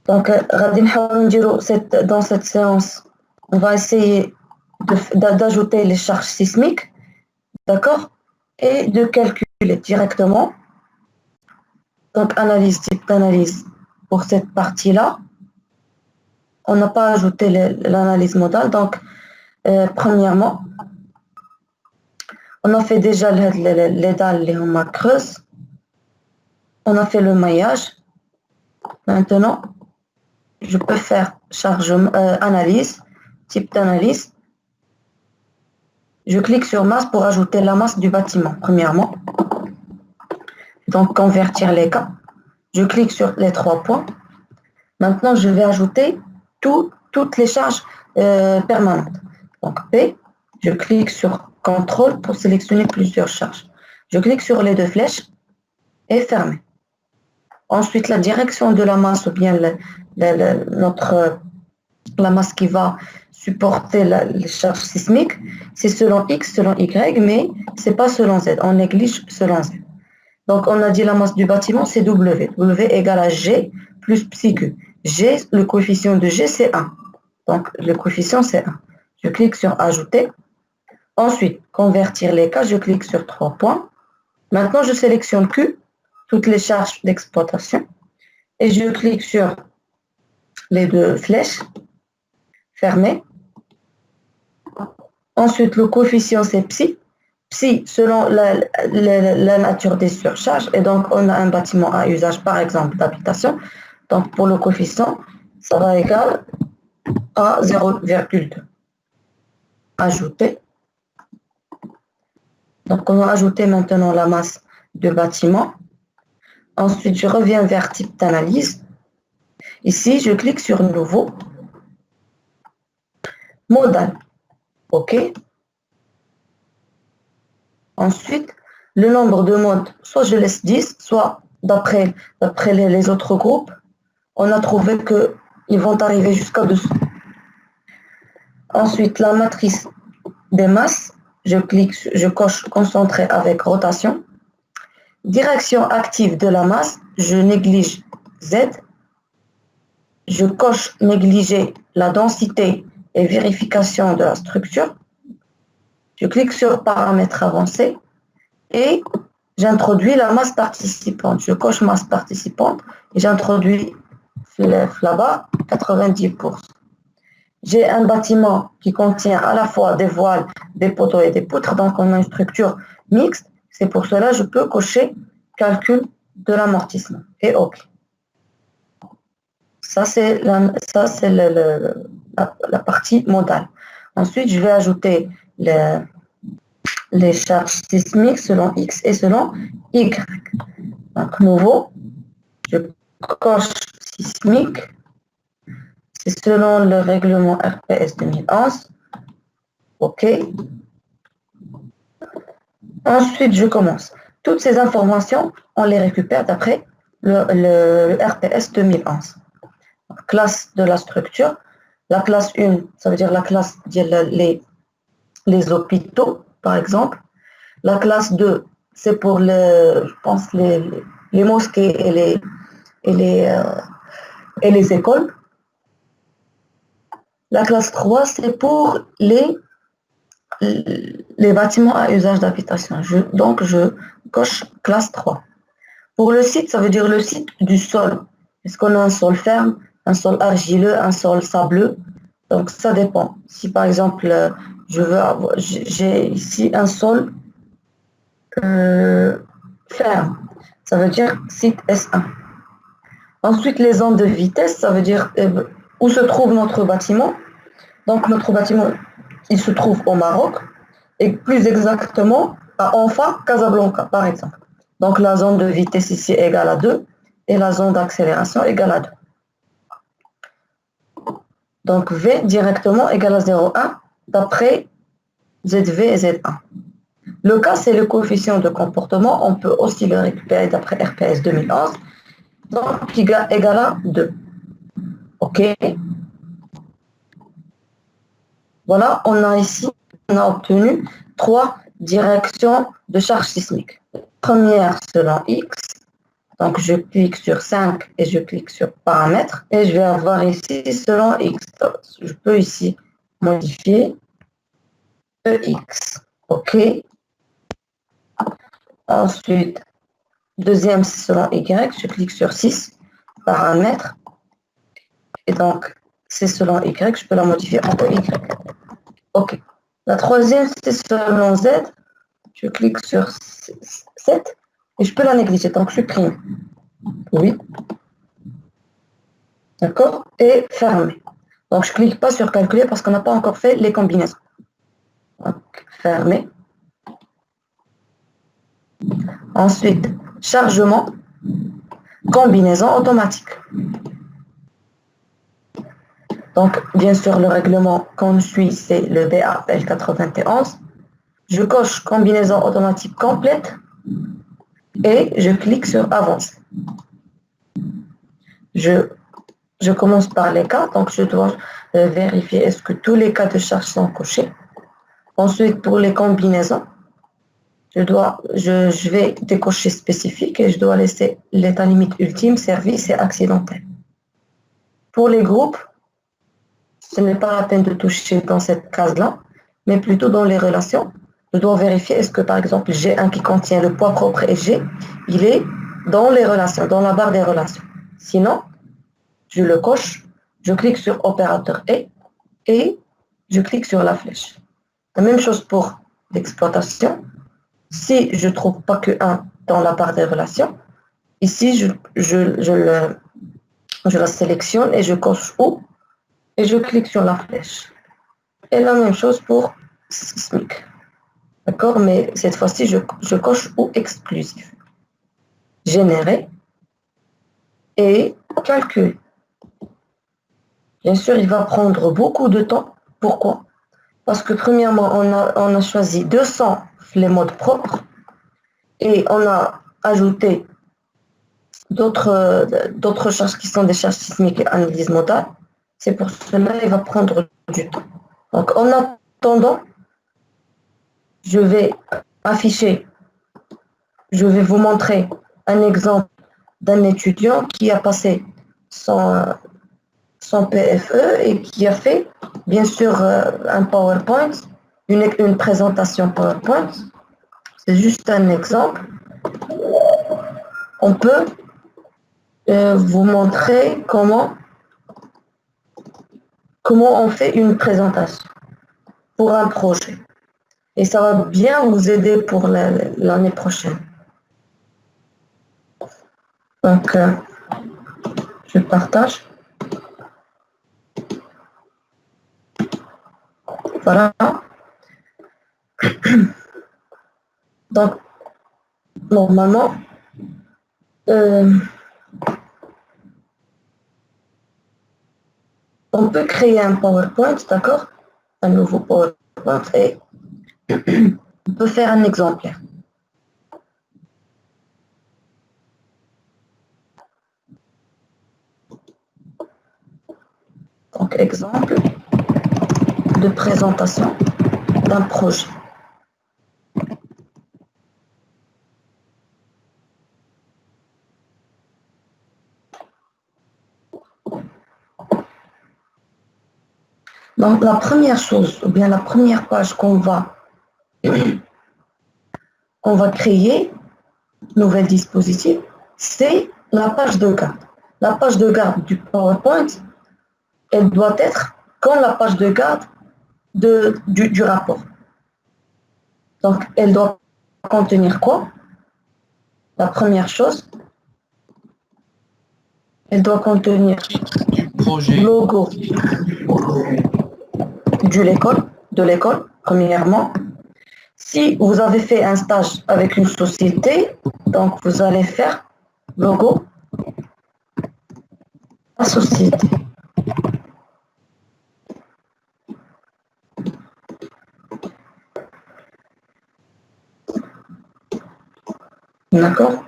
Donc, dans cette séance, on va essayer d'ajouter les charges sismiques, d'accord, et de calculer directement. Donc, type d'analyse pour cette partie-là. On n'a pas ajouté l'analyse modale. Donc, premièrement, on a fait déjà les dalles, les creuses. On a fait le maillage. Maintenant, je peux faire analyse, type d'analyse. Je clique sur masse pour ajouter la masse du bâtiment, premièrement. Donc, convertir les cas. Je clique sur les 3 points. Maintenant, je vais ajouter toutes les charges permanentes. Donc, P, je clique sur contrôle pour sélectionner plusieurs charges. Je clique sur les 2 flèches et fermer. Ensuite, la direction de la masse ou bien la masse qui va supporter les charges sismiques, c'est selon X, selon Y, mais ce n'est pas selon Z. On néglige selon Z. Donc, on a dit la masse du bâtiment, c'est W. W égale à G plus psi Q. G, le coefficient de G, c'est 1. Donc, le coefficient, c'est 1. Je clique sur Ajouter. Ensuite, convertir les cas, je clique sur 3 points. Maintenant, je sélectionne Q, toutes les charges d'exploitation, et je clique sur les 2 flèches, fermer. Ensuite, le coefficient, c'est psi. Psi, selon la nature des surcharges, et donc on a un bâtiment à usage, par exemple, d'habitation. Donc, pour le coefficient, ça va égal à 0,2. Ajouter. Donc, on va ajouter maintenant la masse de bâtiment. Ensuite, je reviens vers type d'analyse. Ici, je clique sur Nouveau. Modal. OK. Ensuite, le nombre de modes, soit je laisse 10, soit d'après les autres groupes, on a trouvé qu'ils vont arriver jusqu'à 200. Ensuite, la matrice des masses, je coche concentré avec rotation. Direction active de la masse, je néglige Z. Je coche négliger la densité et vérification de la structure. Je clique sur paramètres avancés et j'introduis la masse participante. Je coche masse participante et j'introduis là-bas 90%. J'ai un bâtiment qui contient à la fois des voiles, des poteaux et des poutres, donc on a une structure mixte. C'est pour cela que je peux cocher calcul de l'amortissement et OK. Ça, c'est la partie modale. Ensuite, je vais ajouter les charges sismiques selon X et selon Y. Donc, nouveau, je coche sismique. C'est selon le règlement RPS 2011. OK. Ensuite, je commence. Toutes ces informations, on les récupère d'après le RPS 2011. Classe de la structure. La classe 1, ça veut dire la classe les hôpitaux, par exemple. La classe 2, c'est pour je pense les mosquées et les écoles. La classe 3, c'est pour les bâtiments à usage d'habitation. Donc, je coche classe 3. Pour le site, ça veut dire le site du sol. Est-ce qu'on a un sol ferme, un sol argileux, un sol sableux? Donc, ça dépend. Si, par exemple, j'ai ici un sol ferme, ça veut dire site S1. Ensuite, les zones de vitesse, ça veut dire où se trouve notre bâtiment. Donc, notre bâtiment, il se trouve au Maroc, et plus exactement à Anfa, Casablanca, par exemple. Donc, la zone de vitesse ici égale à 2 et la zone d'accélération égale à 2. Donc, V directement égale à 0,1 d'après ZV et Z1. Le K, c'est le coefficient de comportement. On peut aussi le récupérer d'après RPS 2011. Donc, égale à 2. OK. Voilà, on a obtenu 3 directions de charge sismique. Première selon X, Donc, je clique sur 5 et je clique sur paramètres. Et je vais avoir ici selon X. Donc, je peux ici modifier EX. OK. Ensuite, deuxième, c'est selon Y. Je clique sur 6, paramètres. Et donc, c'est selon Y. Je peux la modifier en EY. OK. La troisième, c'est selon Z. Je clique sur 7 et je peux la négliger. Donc, je supprime. Oui. D'accord? Et fermer. Donc, je ne clique pas sur calculer parce qu'on n'a pas encore fait les combinaisons. Donc, fermer. Ensuite, chargement, combinaison automatique. Donc, bien sûr, le règlement qu'on suit, c'est le BAPL 91. Je coche combinaison automatique complète et je clique sur avancer. Je commence par les cas, donc je dois vérifier est-ce que tous les cas de charge sont cochés. Ensuite, pour les combinaisons, je vais décocher spécifique et je dois laisser l'état limite ultime, service et accidentel. Pour les groupes, ce n'est pas la peine de toucher dans cette case-là, mais plutôt dans les relations. Je dois vérifier est-ce que, par exemple, G1 qui contient le poids propre et G, il est dans les relations, dans la barre des relations. Sinon, je le coche, je clique sur opérateur et je clique sur la flèche. La même chose pour l'exploitation. Si je ne trouve pas que 1 dans la barre des relations, ici, je la sélectionne et je coche où et je clique sur la flèche. Et la même chose pour sismique. D'accord? Mais cette fois-ci, je coche où exclusif. Générer et calculer. Bien sûr, il va prendre beaucoup de temps. Pourquoi? Parce que premièrement, on a choisi 200 les modes propres et on a ajouté d'autres charges qui sont des charges sismiques et analyse modale. C'est pour cela qu'il va prendre du temps. Donc, en attendant, je vais vous montrer un exemple d'un étudiant qui a passé son PFE et qui a fait, bien sûr, un PowerPoint, une présentation PowerPoint. C'est juste un exemple. On peut vous montrer comment on fait une présentation pour un projet. Et ça va bien vous aider pour l'année prochaine. Donc, je partage. Voilà. Donc, normalement, on peut créer un PowerPoint, d'accord? Un nouveau PowerPoint et on peut faire un exemplaire. Donc, exemple de présentation d'un projet. Donc, la première chose, ou bien la première page qu'on va créer, nouvel dispositif, c'est la page de garde. La page de garde du PowerPoint, elle doit être comme la page de garde du rapport. Donc, elle doit contenir quoi? La première chose, elle doit contenir le logo de l'école, premièrement. Si vous avez fait un stage avec une société, donc vous allez faire logo la société. D'accord?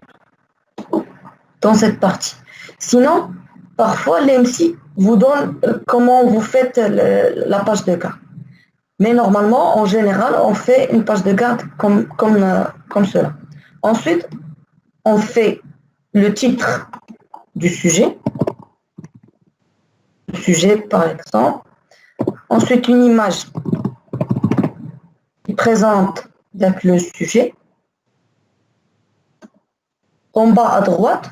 Dans cette partie. Sinon, parfois, l'EMSI vous donne comment vous faites la page de garde. Mais normalement, en général, on fait une page de garde comme cela. Ensuite, on fait le titre du sujet, par exemple. Ensuite, une image qui présente donc, le sujet. En bas à droite,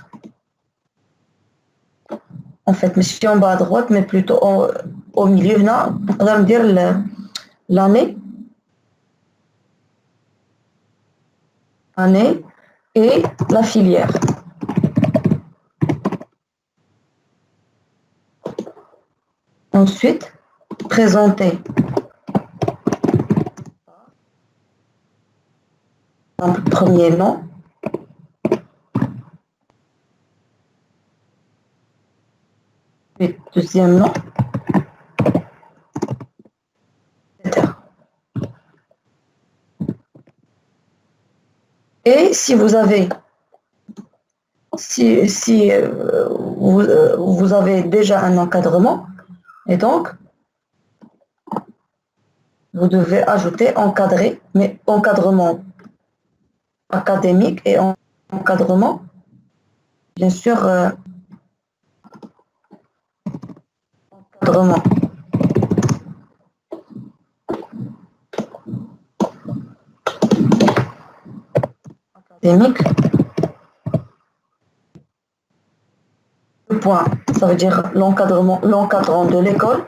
en fait, mais en bas à droite, mais plutôt au milieu, là, on va me dire l'année, et la filière. Ensuite, présenter le premier nom, puis deuxième nom, etc. Et si vous avez, vous avez déjà un encadrement, et donc vous devez ajouter encadré, mais encadrement académique et encadrement, bien sûr, encadrement académique. Le point, ça veut dire l'encadrant de l'école.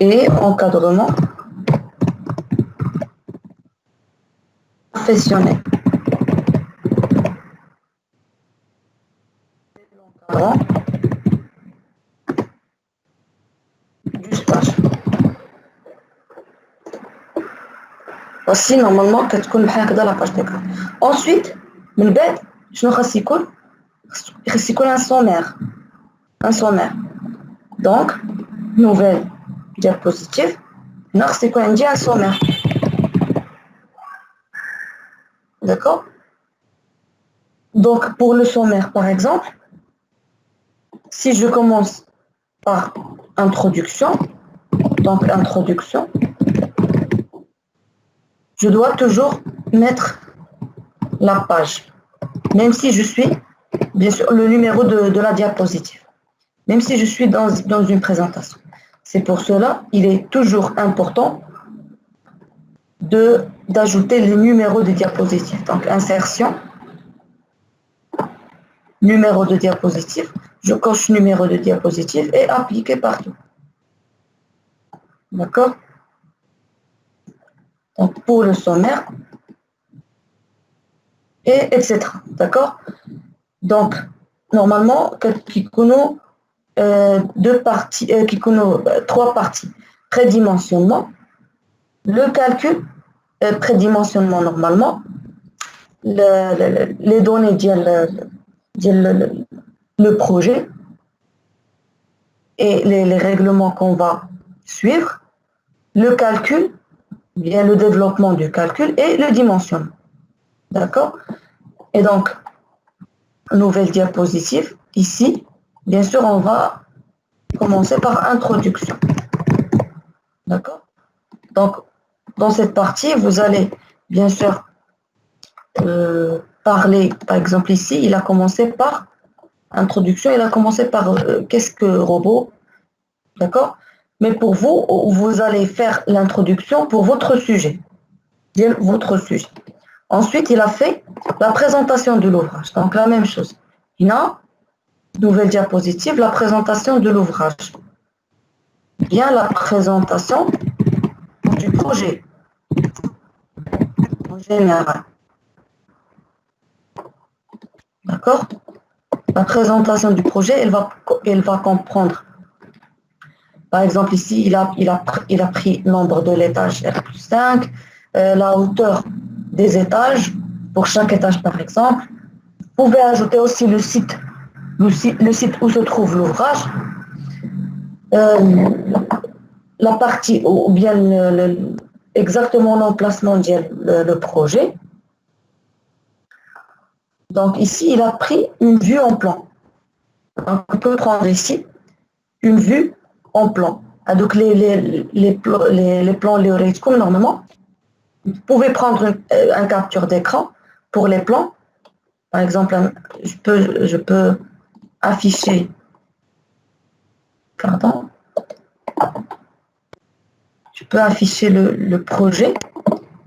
Et encadrement professionnel. L'encadrant du stage. Voici normalement que تكون بحال la page d'écran. Ensuite, من بعد شنو خاص يكون؟ خاص يكون un sommaire. Un sommaire. Donc, nouvelle diapositive. هنا خاص يكون عندي un sommaire. D'accord? Donc, pour le sommaire, par exemple, si je commence par introduction, donc introduction, je dois toujours mettre la page, même si je suis, bien sûr, le numéro de la diapositive, même si je suis dans une présentation. C'est pour cela il est toujours important d'ajouter les numéros de diapositive. Donc, insertion, numéro de diapositive, je coche numéro de diapositive et appliquer partout. D'accord? Donc, pour le sommaire, et etc. D'accord? Donc, normalement, deux parties, trois parties. Prédimensionnement, le calcul, prédimensionnement normalement, les données le projet et les règlements qu'on va suivre, le calcul, bien le développement du calcul et le dimensionnement. D'accord? Et donc, nouvelle diapositive, ici, bien sûr, on va commencer par introduction. D'accord? Donc, dans cette partie, vous allez bien sûr parler, par exemple ici, il a commencé par introduction, il a commencé par qu'est-ce que robot, d'accord? Mais pour vous, vous allez faire l'introduction pour votre sujet, Ensuite, il a fait la présentation de l'ouvrage, donc la même chose. Il a, nouvelle diapositive, la présentation de l'ouvrage. Bien la présentation du projet en général. D'accord? La présentation du projet, elle va comprendre. Par exemple, ici, il a pris nombre de l'étage R+5, la hauteur des étages, pour chaque étage par exemple. Vous pouvez ajouter aussi le site où se trouve l'ouvrage, la partie, ou bien exactement l'emplacement du projet. Donc ici, il a pris une vue en plan. Donc, on peut prendre ici une vue en plan. Donc, les plans, comme normalement, vous pouvez prendre un capture d'écran pour les plans. Par exemple, je peux afficher, pardon, je peux afficher le projet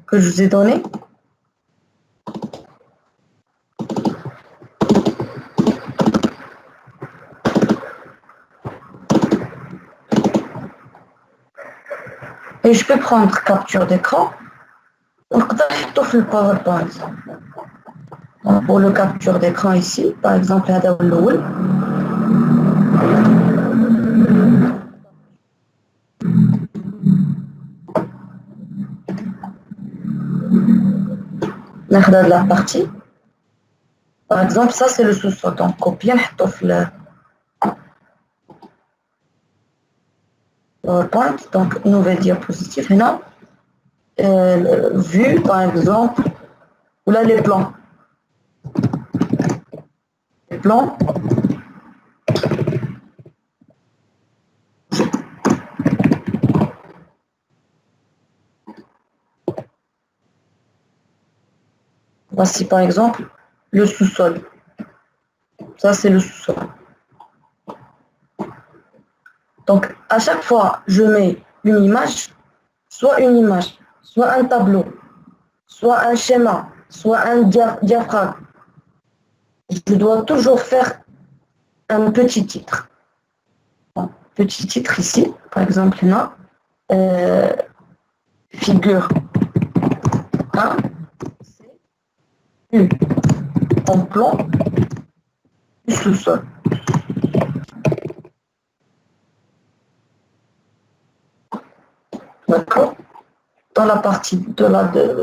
que je vous ai donné. Et je peux prendre capture d'écran. le PowerPoint. Pour le capture d'écran ici, par exemple, هذا هو الأول. ناخذ هذه la partie. Par exemple, ça c'est le sous-sol. Donc, copier, نحطه في le PowerPoint. Donc, nouvelle diapositive. هنا, vue, par exemple, ou là les plans. Les plans. Voici par exemple le sous-sol. Ça, c'est le sous-sol. Donc, à chaque fois, je mets une image, soit un tableau, soit un schéma, soit un diagramme. Je dois toujours faire un petit titre. Bon, petit titre ici, par exemple, là, figure 1, c'est en plan du sous-sol. D'accord? Dans la partie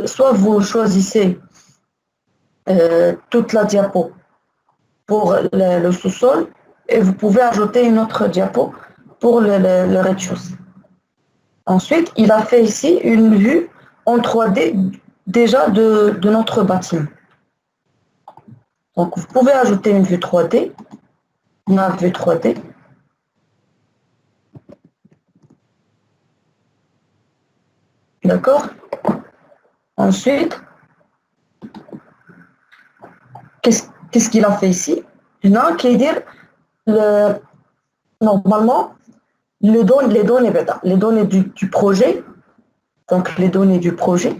soit vous choisissez toute la diapo pour le sous-sol et vous pouvez ajouter une autre diapo pour le rez-de-chaussée. Ensuite, il a fait ici une vue en 3D déjà de notre bâtiment. Donc, vous pouvez ajouter une vue 3D, une vue 3D. D'accord? Ensuite, qu'est-ce qu'il a fait ici? Il a qui dire normalement les données du projet. Donc les données du projet.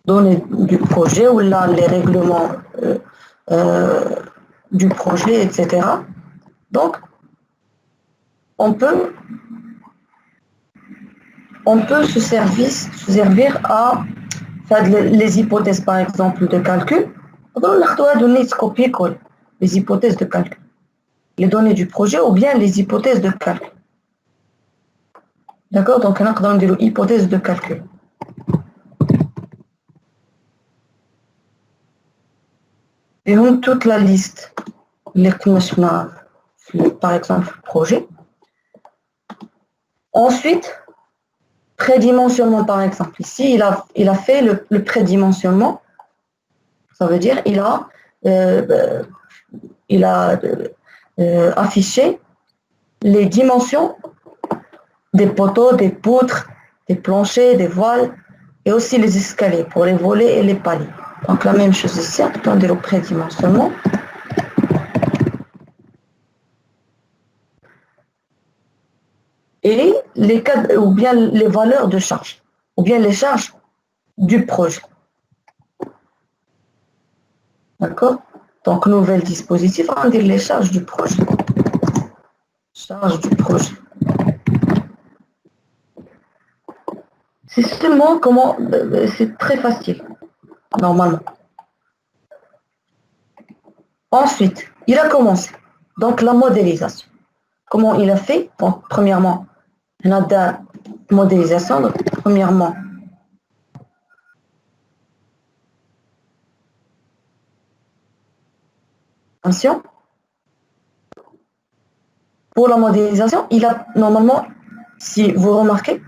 Données du projet ou là les règlements du projet, etc. Donc on peut se servir à faire les hypothèses, par exemple, de calcul. Les hypothèses de calcul. Les données du projet ou bien les hypothèses de calcul. D'accord? Donc, on a des hypothèses de calcul. Et donc, toute la liste, par exemple, projet. Ensuite, prédimensionnement, par exemple. Ici, il a fait le prédimensionnement. Ça veut dire il a affiché les dimensions des poteaux, des poutres, des planchers, des voiles et aussi les escaliers pour les volets et les paliers. Donc la même chose ici, on peut dire au prédimensionnement. Et les cas, ou bien les valeurs de charge, ou bien les charges du projet. D'accord? Donc, nouvel dispositif, on va dire les charges du projet. Charges du projet. C'est seulement comment, c'est très facile, normalement. Ensuite, il a commencé. Donc, la modélisation. Comment il a fait? Donc, premièrement, on a de la modélisation. Donc, premièrement, attention. Pour la modélisation, il a normalement, si vous remarquez,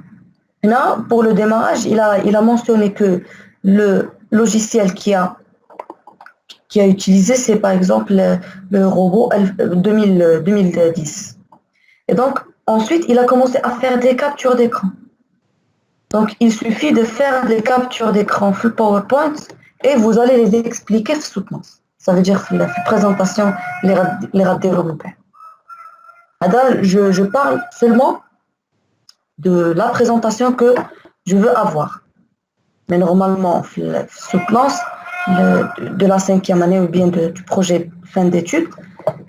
là, pour le démarrage, il a mentionné que le logiciel qui qui a utilisé, c'est par exemple le robot 2010. Et donc, ensuite, il a commencé à faire des captures d'écran. Donc, il suffit de faire des captures d'écran full PowerPoint et vous allez les expliquer soutenance. Ça veut dire la présentation, les ratés européens. Je parle seulement de la présentation que je veux avoir. Mais normalement, la soutenance de la 5e année ou bien du projet fin d'études,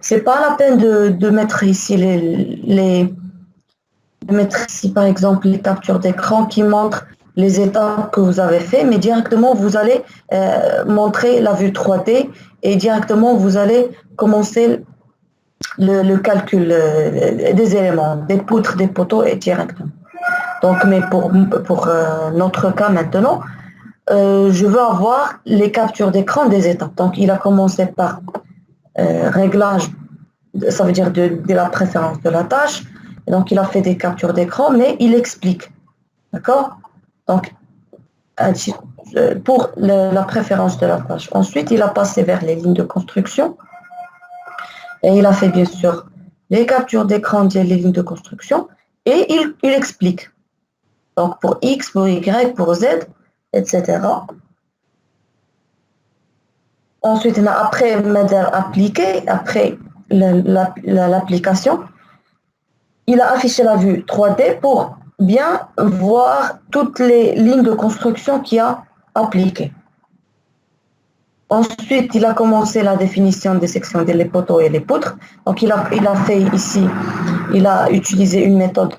c'est pas la peine de mettre ici de mettre ici par exemple les captures d'écran qui montrent les étapes que vous avez fait, mais directement vous allez montrer la vue 3D et directement vous allez commencer le calcul des éléments, des poutres, des poteaux et directement. Donc, mais pour notre cas maintenant, je veux avoir les captures d'écran des étapes. Donc, il a commencé par réglage, ça veut dire de la préférence de la tâche. Et donc, il a fait des captures d'écran, mais il explique. D'accord? Donc, pour la préférence de la tâche. Ensuite, il a passé vers les lignes de construction. Et il a fait, bien sûr, les captures d'écran des lignes de construction. Et il explique. Donc, pour X, pour Y, pour Z, etc. Ensuite, après appliqué, après l'application, il a affiché la vue 3D pour bien voir toutes les lignes de construction qu'il a appliquées. Ensuite, il a commencé la définition des sections des poteaux et les poutres. Donc, il a fait ici, il a utilisé une méthode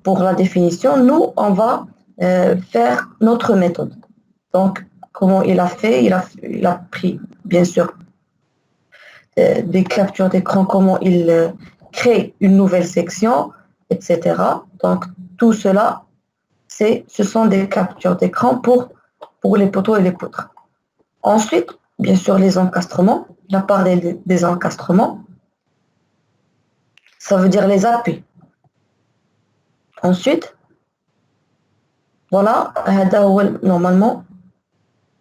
pour la définition. Nous, on va faire notre méthode. Donc, comment il a fait? Il a pris, bien sûr, des captures d'écran, comment il crée une nouvelle section, etc. Donc, tout cela, ce sont des captures d'écran pour les poteaux et les poutres. Ensuite, bien sûr, les encastrements. Il a parlé des encastrements. Ça veut dire les appuis. Ensuite, voilà, normalement,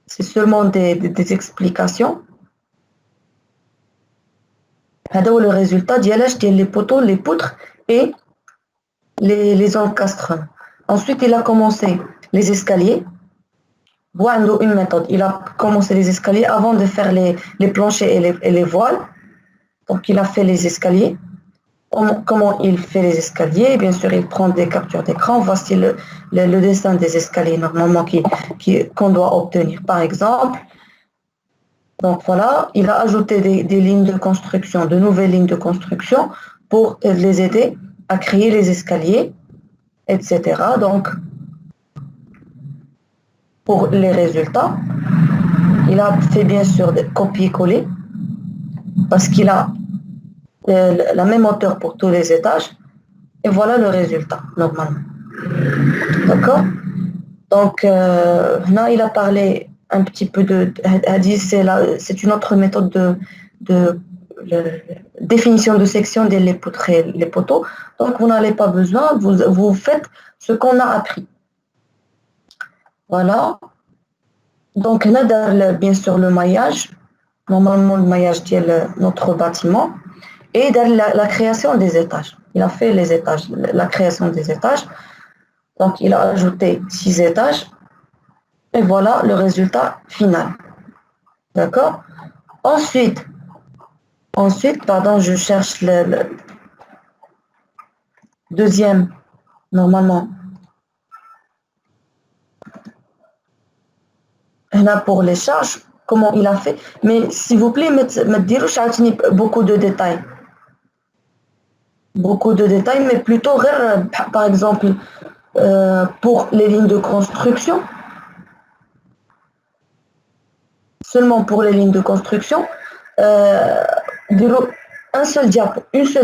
c'est seulement des explications. Le résultat ديال les poteaux, les poutres et les encastrements. Ensuite, il a commencé les escaliers. Une méthode. Il a commencé les escaliers avant de faire les planchers et les voiles. Donc, il a fait les escaliers. Comment il fait les escaliers? Bien sûr, il prend des captures d'écran. Voici le dessin des escaliers normalement qu'on doit obtenir. Par exemple, donc voilà, il a ajouté des lignes de construction, de nouvelles lignes de construction pour les aider à créer les escaliers, etc. Donc, pour les résultats, il a fait bien sûr des copier-coller parce qu'il a la même hauteur pour tous les étages. Et voilà le résultat, normalement. D'accord? Donc, là, il a parlé un petit peu c'est une autre méthode de définition de section des poutres et les poteaux. Donc, vous n'avez pas besoin, vous faites ce qu'on a appris. Voilà. Donc, là, bien sûr, le maillage. Normalement, le maillage de notre bâtiment. Et la création des étages. Il a fait les étages, la création des étages. Donc, il a ajouté 6 étages. Et voilà le résultat final. D'accord? Ensuite, pardon, je cherche le deuxième, normalement. Là, pour les charges, comment il a fait. Mais s'il vous plaît, mettez beaucoup de détails. Beaucoup de détails, mais plutôt, par exemple, pour les lignes de construction, seulement pour les lignes de construction, une seule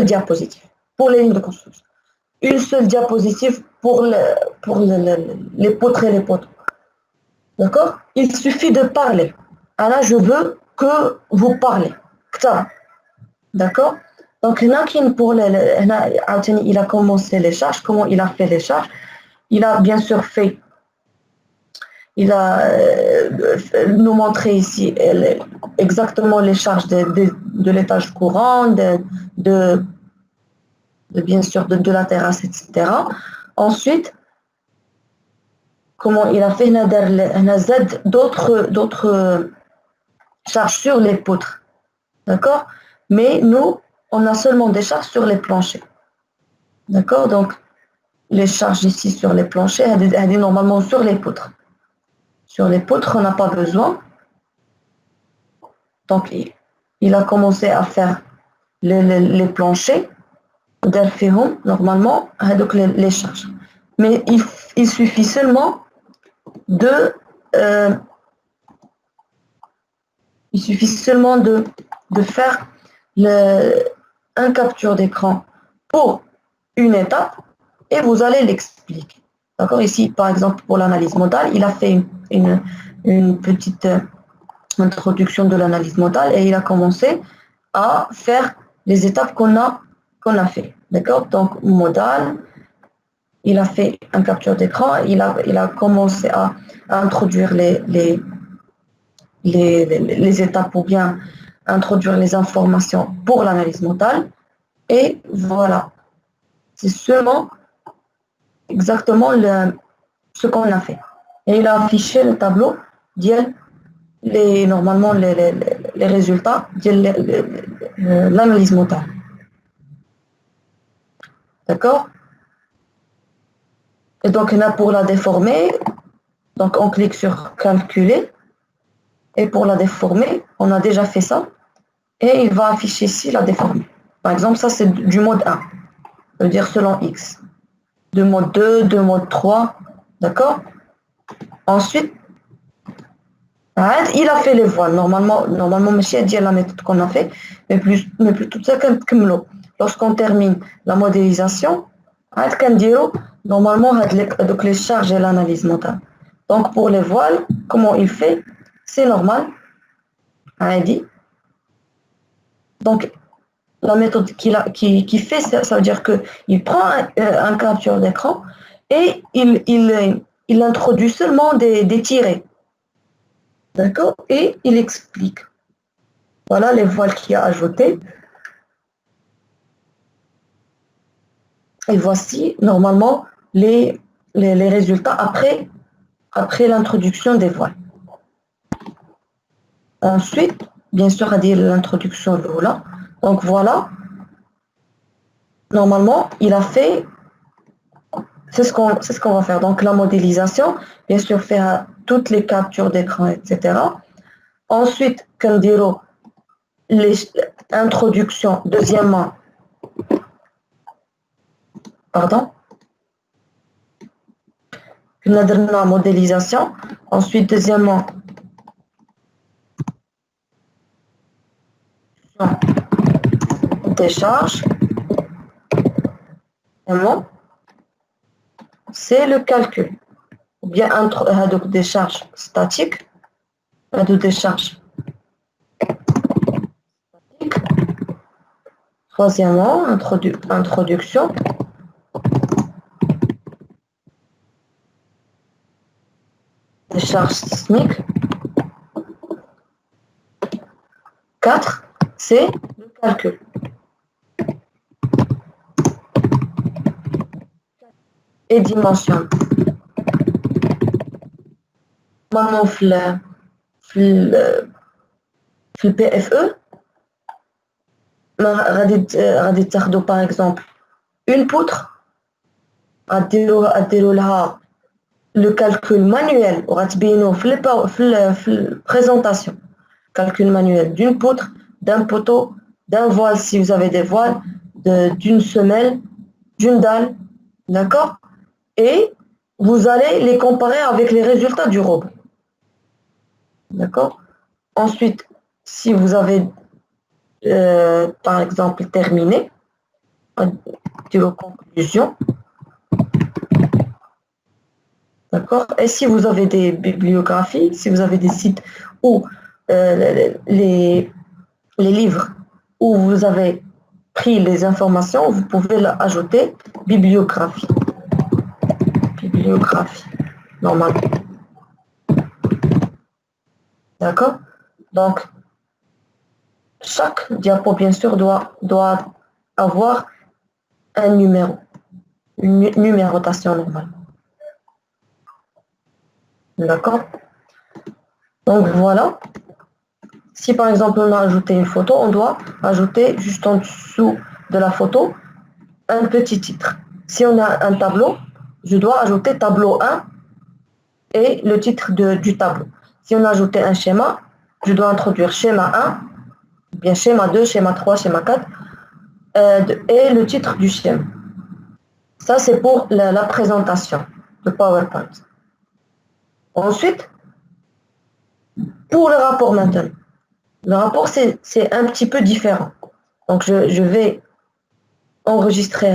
diapositive pour les lignes de construction. Une seule diapositive pour les poutres et les poteaux. D'accord? Il suffit de parler. Alors, je veux que vous parlez. D'accord? Donc, il a commencé les charges. Comment il a fait les charges? Il a bien sûr il a nous montré ici exactement les charges de l'étage courant, bien sûr de la terrasse, etc. Ensuite, comment il a fait d'autres charges sur les poutres. D'accord? Mais nous, on a seulement des charges sur les planchers. D'accord? Donc, les charges ici sur les planchers, elle est normalement sur les poutres. Sur les poutres, on n'a pas besoin. Donc, il a commencé à faire les planchers. Normalement, donc les charges. Mais il suffit seulement de euh, faire un capture d'écran pour une étape et vous allez l'expliquer. D'accord? Ici, par exemple, pour l'analyse modale, il a fait une petite introduction de l'analyse modale et il a commencé à faire les étapes qu'on a fait. D'accord? Donc, modal, il a fait un capture d'écran, il a commencé à introduire les étapes ou bien introduire les informations pour l'analyse modale. Et voilà, c'est seulement exactement ce qu'on a fait. Et il a affiché le tableau normalement les résultats de l'analyse modale. D'accord? Et donc là, pour la déformer, donc on clique sur calculer. Et pour la déformer, on a déjà fait ça. Et il va afficher ici la déformer. Par exemple, ça c'est du mode 1. Ça veut dire selon X. De mode 2, de mode 3. D'accord? Ensuite, il a fait les voiles. Normalement, monsieur a dit la méthode qu'on a fait. Mais plutôt ça comme l'eau. Lorsqu'on termine la modélisation, normalement, donc les charges et l'analyse mentale. Donc pour les voiles, comment il fait? C'est normal. dit. Donc la méthode qu'il fait, ça veut dire qu'il prend un capture d'écran et il introduit seulement des tirets. D'accord? Et il explique. Voilà les voiles qu'il a ajoutées. Et voici normalement les résultats après l'introduction des voiles. Ensuite, bien sûr, à dire l'introduction de là. Donc voilà, normalement, il a fait, c'est ce qu'on va faire. Donc la modélisation, bien sûr, faire toutes les captures d'écran, etc. Ensuite, comme dire, l'introduction, deuxièmement, pardon, la modélisation. Ensuite, deuxièmement, des charges. C'est le calcul. Ou bien des charges statiques, des charges statiques. Troisièmement, introduction. Des charges sismiques. 4, c'est le calcul. Et dimension. Maintenant, le PFE, par exemple, une poutre, le calcul manuel, on va la présentation. Calcul manuel d'une poutre, d'un poteau, d'un voile si vous avez des voiles, d'une semelle, d'une dalle, d'accord? Et vous allez les comparer avec les résultats du robot. D'accord? Ensuite, si vous avez, par exemple, terminé, de conclusion, d'accord? Et si vous avez des bibliographies, si vous avez des sites où les livres où vous avez pris les informations, vous pouvez ajouter bibliographie. Bibliographie, normalement. D'accord? Donc, chaque diapo, bien sûr, doit avoir un numéro, une numérotation normale. D'accord? Donc voilà. Si par exemple on a ajouté une photo, on doit ajouter juste en dessous de la photo un petit titre. Si on a un tableau, je dois ajouter tableau 1 et le titre du tableau. Si on a ajouté un schéma, je dois introduire schéma 1, bien schéma 2, schéma 3, schéma 4 et le titre du schéma. Ça, c'est pour la présentation de PowerPoint. Ensuite, pour le rapport maintenant. Le rapport, c'est un petit peu différent. Donc, je vais enregistrer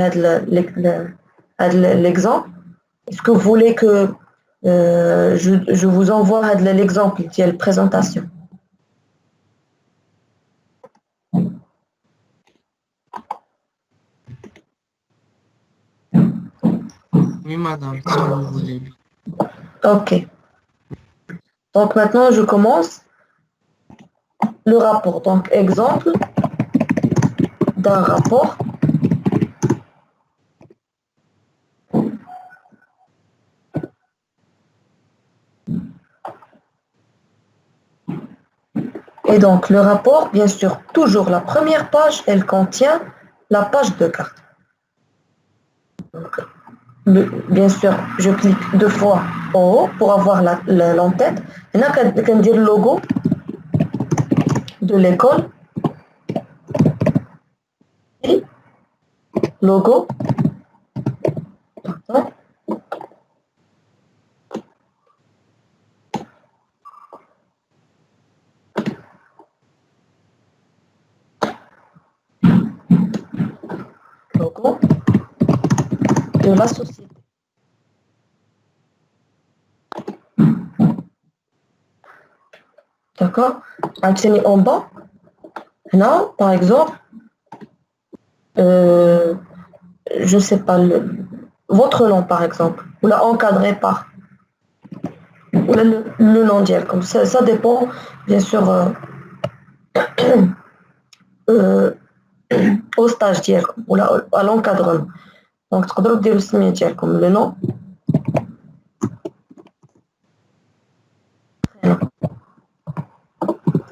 l'exemple. Est-ce que vous voulez que je vous envoie l'exemple qui est la présentation? Oui, madame, si vous voulez. Ok. Donc maintenant, je commence le rapport. Donc, exemple d'un rapport. Et donc, le rapport, bien sûr, toujours la première page, elle contient la page de carte. Donc, bien sûr, je clique 2 fois en haut pour avoir l'entête. Il y en a qu'à dire le logo de l'école et logo. Pardon. Logo de la société. D'accord? En bas, là, par exemple, je ne sais pas, votre nom, par exemple, ou là, encadré par, ou là, le nom d'elle, comme ça dépend, bien sûr, au stage ديالكم ou là, à l'encadrement. Donc, تقدروا ديروا السمية ديالكم, le nom,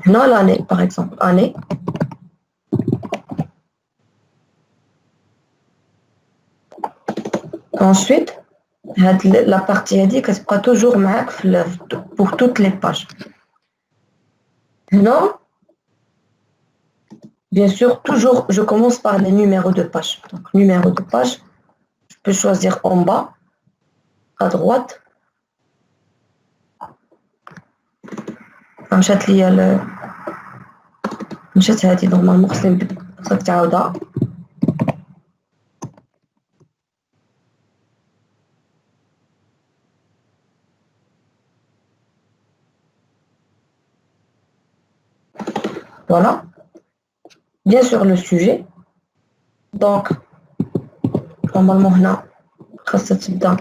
هنا l'année, par exemple, année. Ensuite, la partie هذه كتبقى toujours معاك pour toutes les pages. هنا, bien sûr, toujours, je commence par les numéros de page. Donc, numéro de page, je peux choisir en bas, à droite. مشات ليا مشات هذه نورمالمون خصك تعاودها. Voilà. Bien sûr, le sujet. Donc, normalement, هنا خاصها تبدا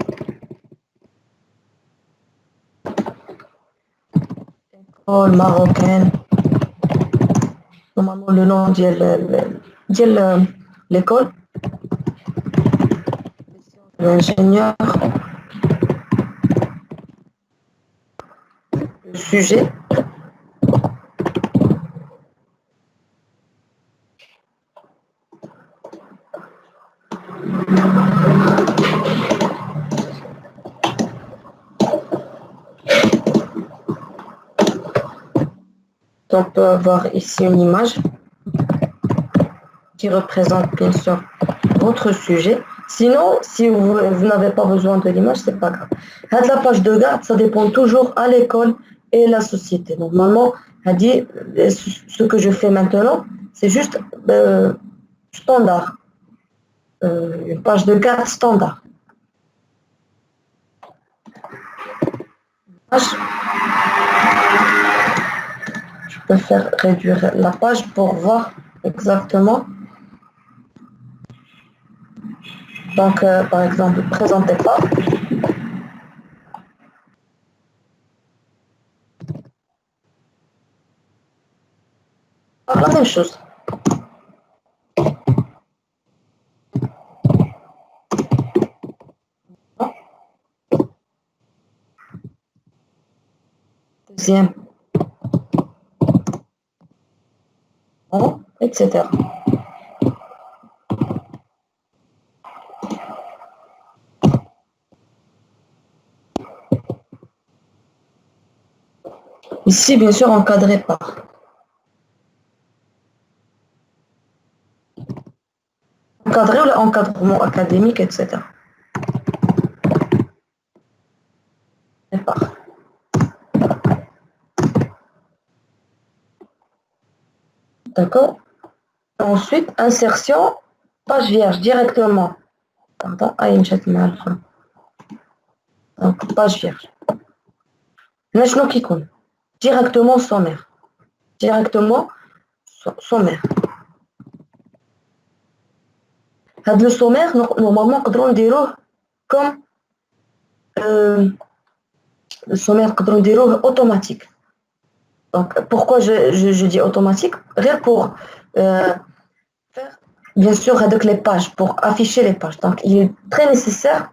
école marocaine. Normalement, le nom ديال l'école. L'ingénieur. Le sujet. On peut avoir ici une image qui représente bien sûr votre sujet. Sinon, si vous n'avez pas besoin de l'image, c'est pas grave. La page de garde, ça dépend toujours à l'école et la société. Normalement, ce que je fais maintenant, c'est juste standard. Une page de garde standard. Je peux faire réduire la page pour voir exactement. Donc, par exemple, présentez pas. même chose. Deuxième. Etc. Ici, bien sûr, encadré par. Encadré ou l'encadrement académique, etc. Et par. D'accord? Ensuite, insertion, page vierge directement. Pardon, donc, page vierge. Maintenant, qui compte? Directement sommaire. Directement sommaire. Le sommaire, normalement, on dirait comme le sommaire automatique. Donc, pourquoi je dis automatique? Rien pour faire, bien sûr, avec les pages, pour afficher les pages. Donc, il est très nécessaire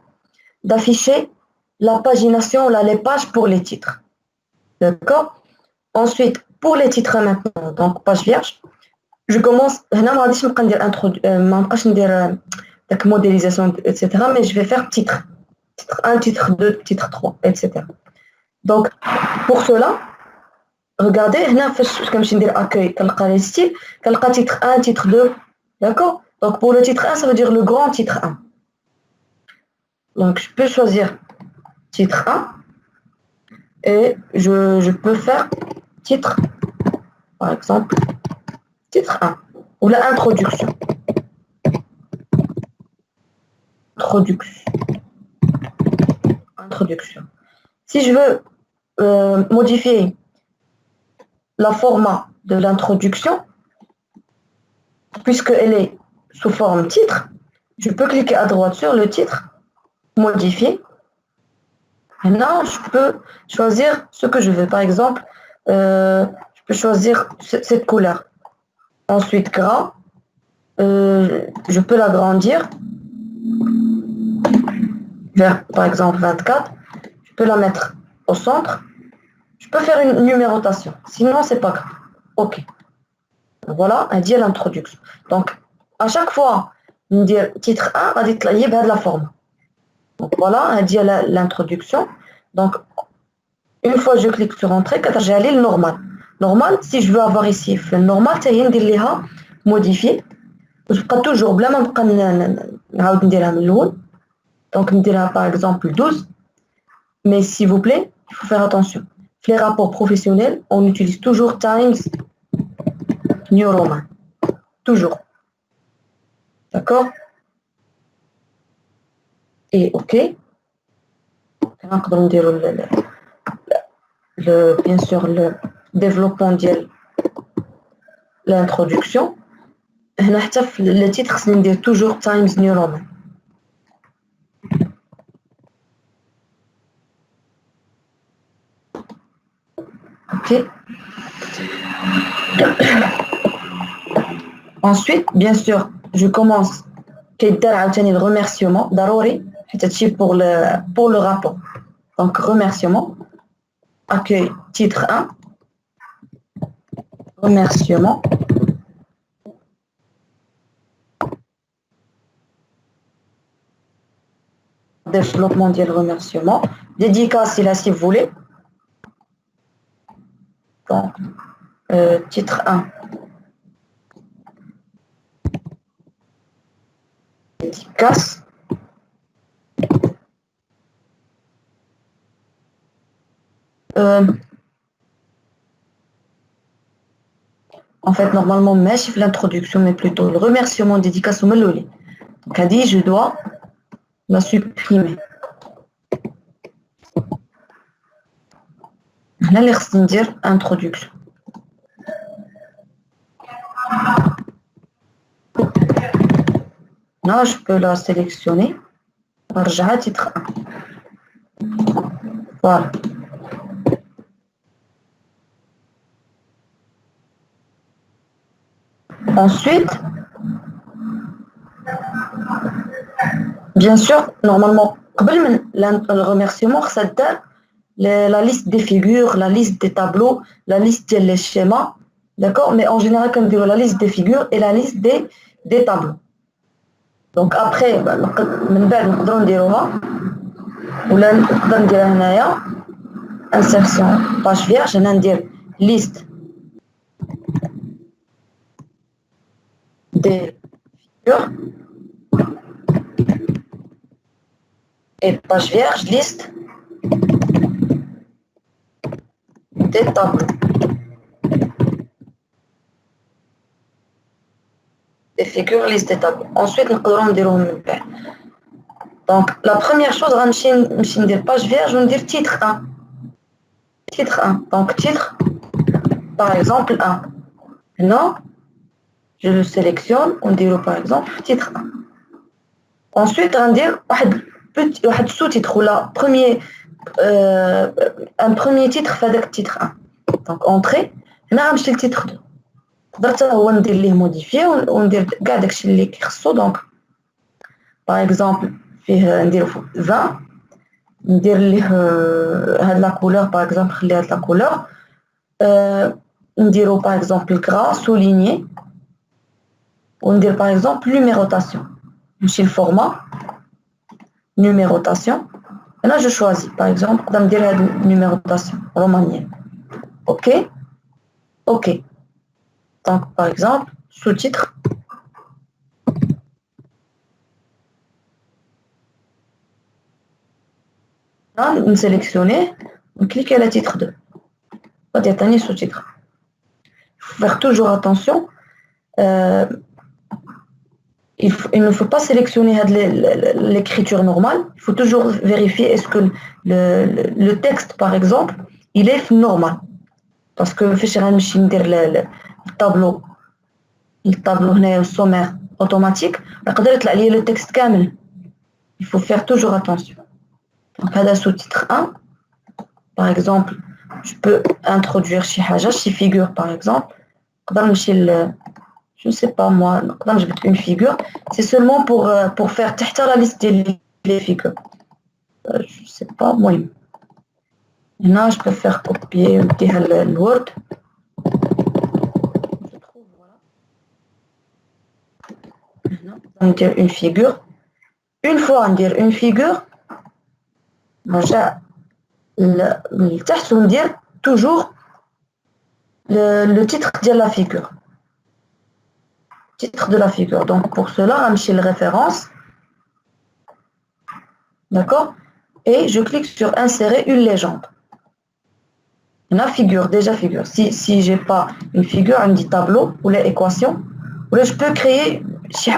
d'afficher la pagination, là, les pages pour les titres. D'accord? Ensuite, pour les titres maintenant, donc page vierge, je commence, هنا ما غاديش نبقى ندير ما نبقاش ندير داك modélisation, etc. Mais je vais faire titre 1, titre 2, titre 3, etc. Donc, pour cela, regardez, هنا فاش كنمشي ندير accueil كنلقى les styles, كنلقى titre 1, titre 2, d'accord? Donc, pour le titre 1, ça veut dire le grand titre 1. Donc, je peux choisir titre 1 et je peux faire titre, par exemple, titre 1 ou la introduction. Introduction. Si je veux modifier la format de l'introduction, puisqu'elle est sous forme titre, je peux cliquer à droite sur le titre, modifier. Maintenant, je peux choisir ce que je veux. Par exemple, je peux choisir cette couleur. Ensuite, gras. Je peux l'agrandir vers, par exemple, 24. Je peux la mettre au centre. Je peux faire une numérotation. Sinon, c'est pas grave. OK. Voilà, on dit l'introduction. Donc, à chaque fois, on dit titre 1, on dit la forme. Donc, voilà, on dit l'introduction. Donc, une fois je clique sur Entrée, j'ai allé le normal. Normal, si je veux avoir ici le normal, c'est modifier. Je peux toujours, bla ma نبقى نعاود نديرها من الأول. Donc, نديرها par exemple 12. Mais s'il vous plaît, il faut faire attention. Les rapports professionnels, on utilise toujours Times New Roman. Toujours. D'accord? Et OK. On dire bien sûr le développement de l'introduction. Le titre, c'est toujours Times New Roman. OK. Ensuite, bien sûr, je commence le remerciement d'Arori, pour le rapport. Donc, remerciement, accueil, titre 1, remerciement. Développement de remerciement. Dédicace, là, si vous voulez. Donc, titre 1. Dédicace. En fait, normalement, je l'introduction, mais plutôt le remerciement dédicace au Meloli. Donc, a dit, je dois la supprimer. Là, les dire introduction. Là, je peux la sélectionner. Arja titre 1. Voilà. Ensuite, bien sûr, normalement, le remerciement, c'est la liste des figures, la liste des tableaux, la liste des schémas, d'accord? Mais en général, comme dire la liste des figures et la liste des tableaux. Donc après, من بعد نقدروا نديروها ولا نقدر نديرها هنايا insertion page vierge هنا ندير liste des figures et page vierge liste des tableaux. Des figures, liste des tableaux. Ensuite, nous allons dire donc, la première chose, je vais dire page vierge, je vais dire titre 1. Titre 1. Donc, titre, par exemple, 1. Maintenant, je le sélectionne, on dit par exemple titre 1. Ensuite, on va dire un sous-titre ou là, un premier titre, fait titre 1. Donc, entrée, on a le titre 2. قدرت هو ندير ليه موديفي وندير كاع داكشي اللي كيخصو دونك باغ اكزومبل فيه نديرو 20 ندير ليه هاد لا كولور باغ اكزومبل خلي هاد لا كولور نديرو باغ اكزومبل غرا سوليني وندير باغ اكزومبل نيميروتاسيون نمشي للفورما نيميروتاسيون هنا جو شوازي باغ اكزومبل نقدر ندير هاد النيميروتاسيون رومانيين اوكي Donc, par exemple, sous-titre. Là, on sélectionne, on clique à la titre 2. On va dire sous-titre. Il faut faire toujours attention. Il ne faut pas sélectionner l'écriture normale. Il faut toujours vérifier est-ce que le texte, par exemple, il est normal. Parce que le tableau هنا sommaire automatique نقدر يطلع لي le texte كامل. Il faut faire toujours attention. Donc هذا sous-titre 1. Par exemple, je peux introduire شي حاجة شي figure par exemple. نقدر نمشي je ne sais pas moi نقدر نجبد une figure. C'est seulement pour faire تحت la liste des figures. Je ne sais pas moi. هنا je peux faire copier نديها الوورد. On dire une figure. Une fois on dire une figure, on dire toujours le titre de la figure. Titre de la figure. Donc pour cela, on va chez les références. D'accord? Et je clique sur insérer une légende. La figure, déjà figure. Si je n'ai pas une figure, on dit tableau ou l'équation, ou là je peux créer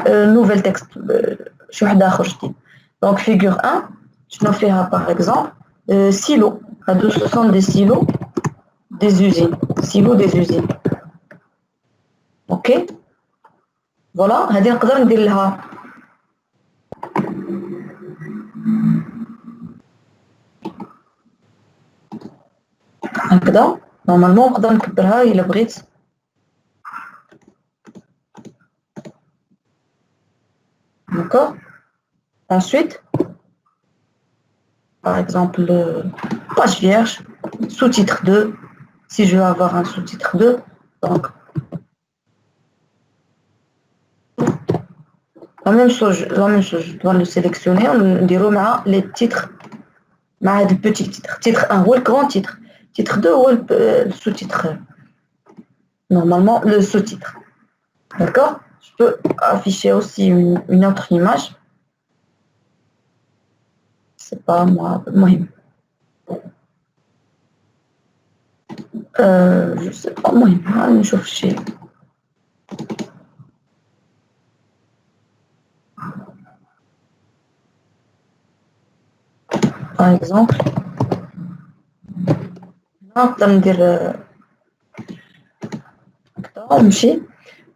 un nouvel texte. Donc figure 1, je vais faire par exemple silos. Ce sont des silos des usines. Silos des usines. Ok? Voilà, هذه نقدر ندير لها هكذا. نورمالمون نقدر نكبرها إلا بغيت. D'accord? Ensuite, par exemple, page vierge, sous-titre 2, si je veux avoir un sous-titre 2, donc la même chose, je dois le sélectionner, on dira les titres, des petits titres. Titre 1 ou le grand titre, titre 2 ou le sous-titre. Normalement, le sous-titre. D'accord? Je peux afficher aussi une autre image. C'est pas moi, je sais pas moi, نشوف شي. Par exemple, نقدر ندير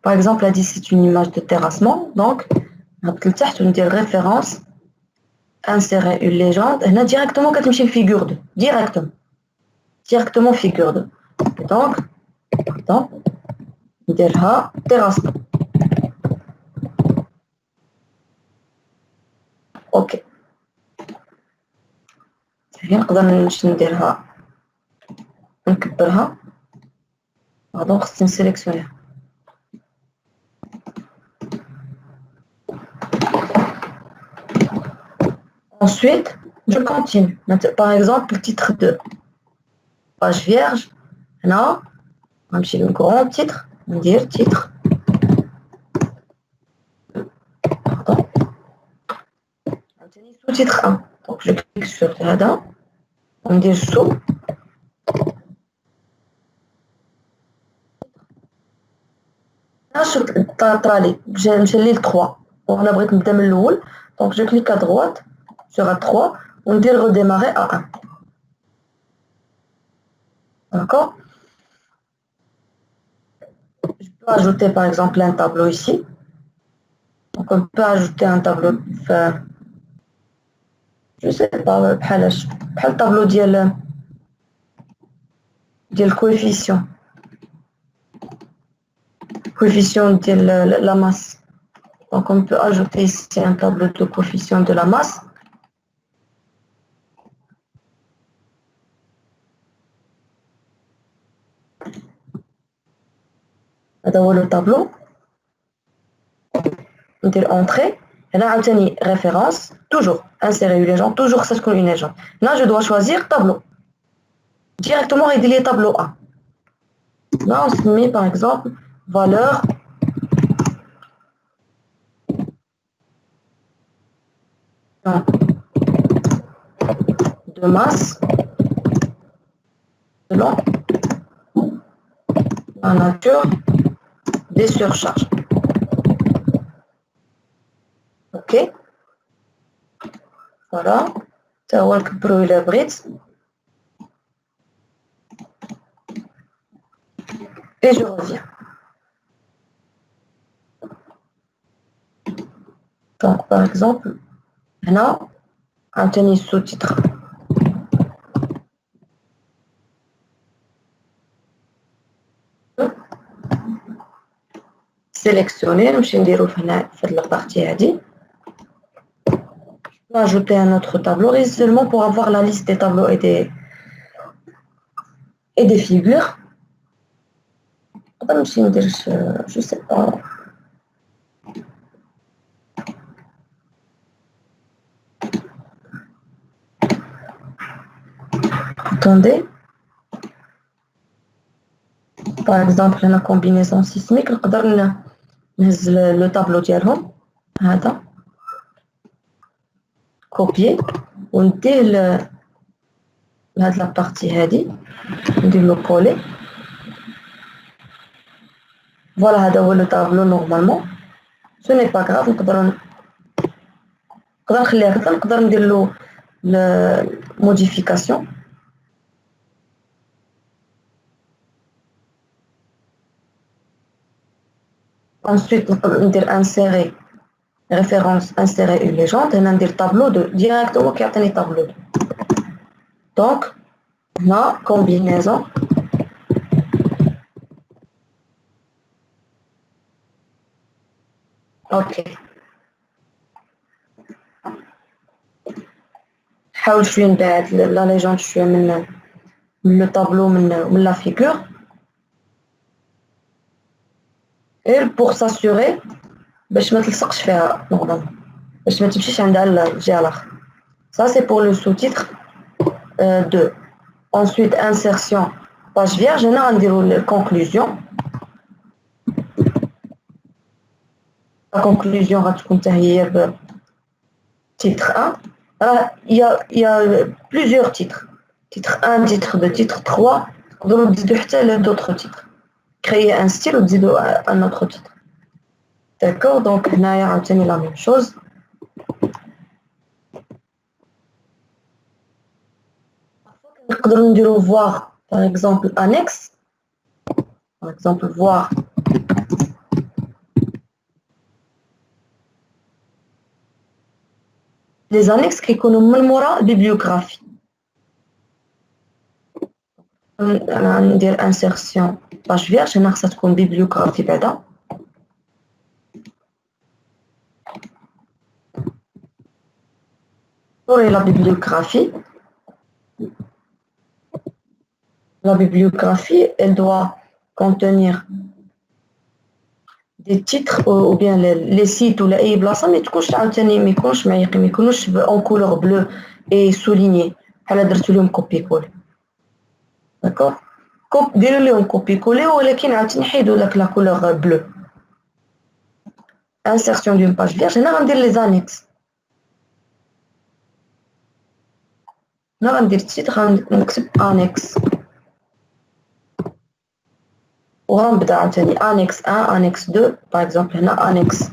par exemple, là, c'est une image de terrassement. Donc, on dit référence, insérer une légende. Et là, directement, quand on figure 2. Directement figure 2. Donc, on dit terrassement. اوكي هي نقدر نديرها نكبرها دونك خصني نسيليكسيونيها ensuite je continue par exemple le titre 2 page vierge هنا غنمشي le grand titre ندير titre عاوتاني sous titre 1 donc je clique sur هذا وندير sous شوف طرالي مشى لي ل 3 وانا بغيت نبدا من الاول دونك جو كليك ا droite sur A3 وندير redémarrer à 1 d'accord je peux ajouter par exemple un tableau ici donc on peut ajouter un tableau je sais pas بحال tableau ديال coefficient de la masse. Donc on peut ajouter ici un tableau de coefficient de la masse. Dans le tableau, on dit entrée. Et là, on a référence, toujours insérer une légende, toujours ça une légende. Là, je dois choisir tableau. Directement, il dit tableau A. Là, on se met par exemple valeur de masse selon la nature des surcharges. Ok. Voilà. Ça va le bruit la bride. Et je reviens. Donc, par exemple, là, un tennis sous-titre. Sélectionner, je vais la partie à dire. Je peux ajouter un autre tableau, et seulement pour avoir la liste des tableaux et des figures. Je sais pas. Attendez. Par exemple, la combinaison sismique, le tableau ديالهم هذا copier وندير هاد la partie هذه ندير له coller. Voilà هذا هو le tableau normalement. Ce n'est pas grave نقدر نخليها هكذا نقدر ندير له modification. Ensuite, on peut insérer référence, insérer une légende et on dire tableau 2 directement qui a un tableau 2. Donc, la combinaison ok. حاول شويه نبعد la légende شويه من le tableau من la figure. Et pour s'assurer باش ما تلصقش فيها نورمالمون باش ما تمشيش عندها الجهه الاخرى. Ça c'est pour le sous-titre 2. Ensuite insertion page vierge هنا غنديروا la conclusion. La conclusion غتكون حتى هي ب titre 1. Il y a plusieurs titres. Titre 1, titre 2, titre 3. تقدروا تزيدوا حتى d'autres titres. Créer un style ou تزيدوا un autre titre. D'accord, donc هنايا عاوتاني la même chose. نقدروا نديروا voir par exemple annexe. Par exemple voir les annexes qui يكونوا من مورا bibliographie. أنا ندير insertion page vierge هنا خصها تكون bibliographie بعدا. et la bibliographie. La bibliographie, elle doit contenir des titres ou bien les sites ou les بلاصه ما تكونش عاوتاني ما يكونش معيقين ما يكونوش en couleur bleue et souligné بحال درت لهم كوبي كول داكور ديروا لهم كوبي كولي ولكن عاوتاني حيدوا لك لا couleur bleue insertion d'une page vierge هنا غندير les annexes هنا غندير التيتر غنكتب annexe وغنبدا عاوتاني annexe 1 annexe 2 par exemple هنا annexe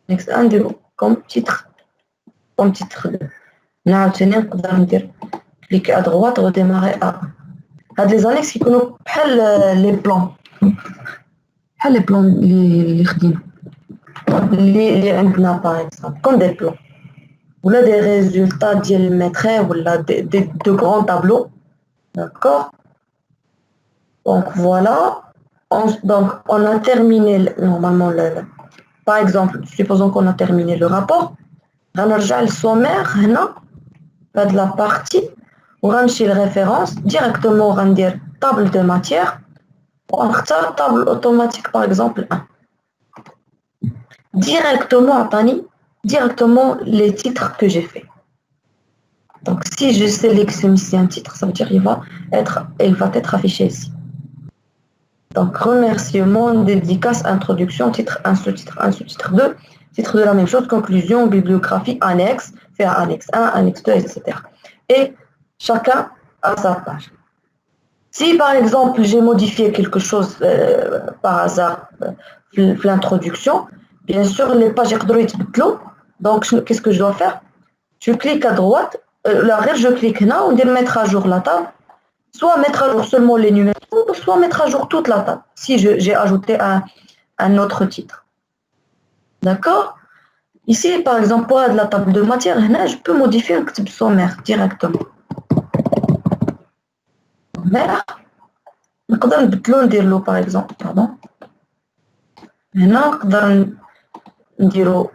1 نديرو comme titre 2 هنا عاوتاني نقدر ندير كليك à droite redémarrer à 1 هاد لي زانيكس كيكونوا بحال لي بلان بحال لي بلان اللي خدينا اللي عندنا باغ اكزومبل كوم دي بلان ولا دي ريزولتا ديال الميتري ولا دو غران طابلو داكور donc voilà donc on a terminé normalement par exemple supposons qu'on a terminé le rapport غنرجع للسومير هنا هاد la partie وغنمشي للريفيرونس ديريكتومون غندير table de matière ونختار table automatique par exemple 1 directement عطاني directement les titres que j'ai fait donc si je sélectionne ici un titre ça veut dire il va être affiché ici donc remerciement dédicace introduction titre 1 sous-titre 1 sous-titre 2 titre de la même chose conclusion bibliographie annexe faire annexe 1 annexe 2 etc et chacun a sa page. Si par exemple j'ai modifié quelque chose par hasard l'introduction, bien sûr les pages يتبدلوا donc qu'est-ce que je dois faire? Je clique à droite, je clique là, on dit mettre à jour la table, soit mettre à jour seulement les numéros, soit mettre à jour toute la table si j'ai ajouté un autre titre. D'accord? Ici par exemple pour la table de matière, je peux modifier un type sommaire directement. نقدر نبدلو نديرلو باغ اكزومبل باردون هنا نقدر نديرو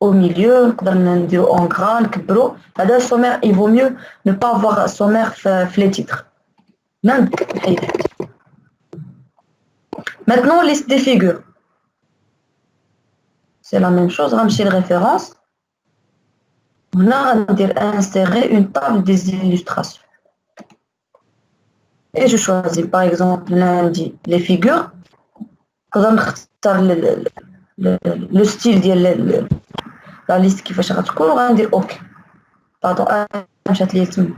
au milieu نقدر نديرو en gras نكبرو هذا السومير il vaut mieux ne pas avoir sommaire في les titres نحيد maintenant liste des figures c'est la même chose غنمشي للريفيرونس هنا غندير insérer une table des illustrations et je choisis par exemple lundi les figures le style ديال la liste كيفاش غتكون وغندير اوكي باردون مشات لي تما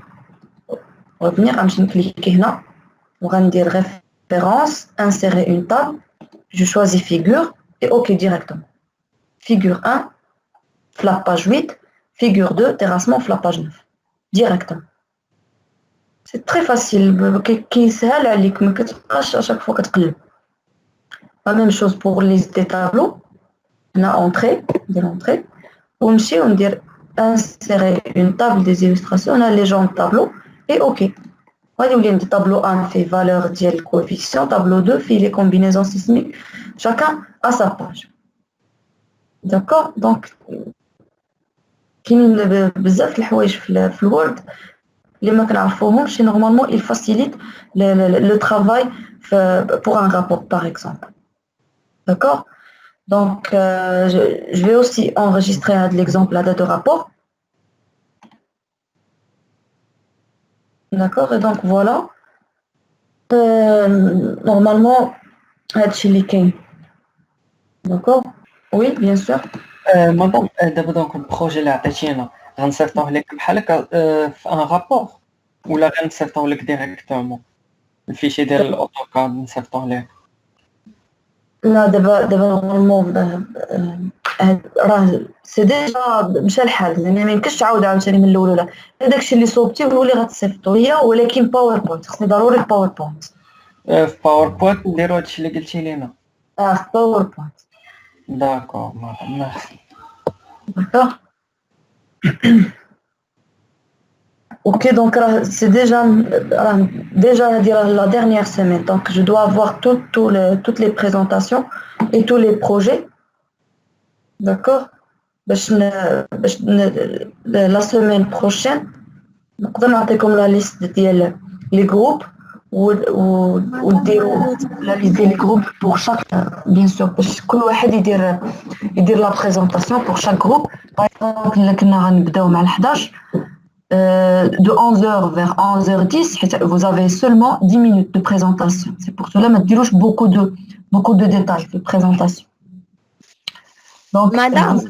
revenir غنمشي نكليكي هنا وغندير référence insérer une table je choisis figure et ok directement figure 1 la page 8 figure 2 terrassement la page 9 directement. C'est très facile, كيسهل عليك ما كتبقاش à chaque fois كتقلب. La même chose pour les tableaux. On a entrée, de l'entrée. ونمشي وندير insérer une table des illustrations, on a légende tableau et OK. غادي يولي عندي tableau 1 fait valeur ديال coefficient, tableau 2 fait les combinaisons sismiques. Chacun a sa page. D'accord? Donc كاين بزاف الحوايج في الوورد اللي ما كنعرفوهمش normalement il facilite le travail pour un rapport par exemple. D'accord? Donc je vais aussi enregistrer l'exemple de rapport. D'accord? Et donc voilà. Normalement هادشي اللي كاين. D'accord? Oui, bien sûr. مادام دابا دونك البروجي اللي عطيتينا غنصيفطوه لك بحال هكا في ان رابور ولا غنصيفطوه لك ديريكتومون الفيشي ديال الاوتوكاد نصيفطوه لك؟ لا دابا نورمالمون راه سي ديجا مشى الحال يعني ما يمكنش تعاود عاوتاني من الاول ولا داكشي اللي صوبتيه هو اللي غتصيفطو هي ولكن باوربوينت خصني ضروري باوربوينت. في باوربوينت نديرو هادشي اللي قلتي لينا. في باوربوينت. D'accord, merci. D'accord. Ok, donc c'est déjà la dernière semaine. Donc je dois avoir toutes les présentations et tous les projets. D'accord. La semaine prochaine, نقدر نعطيكم la liste ديال les groupes وديروا la liste ديال les groupes pour chaque bien sûr باش كل واحد يدير la présentation pour chaque groupe. Par exemple كنا غنبداو مع 11 de 11h vers 11h10 vous avez seulement 10 minutes de présentation. C'est pour cela ما تديروش beaucoup de détails de présentation. Donc Madame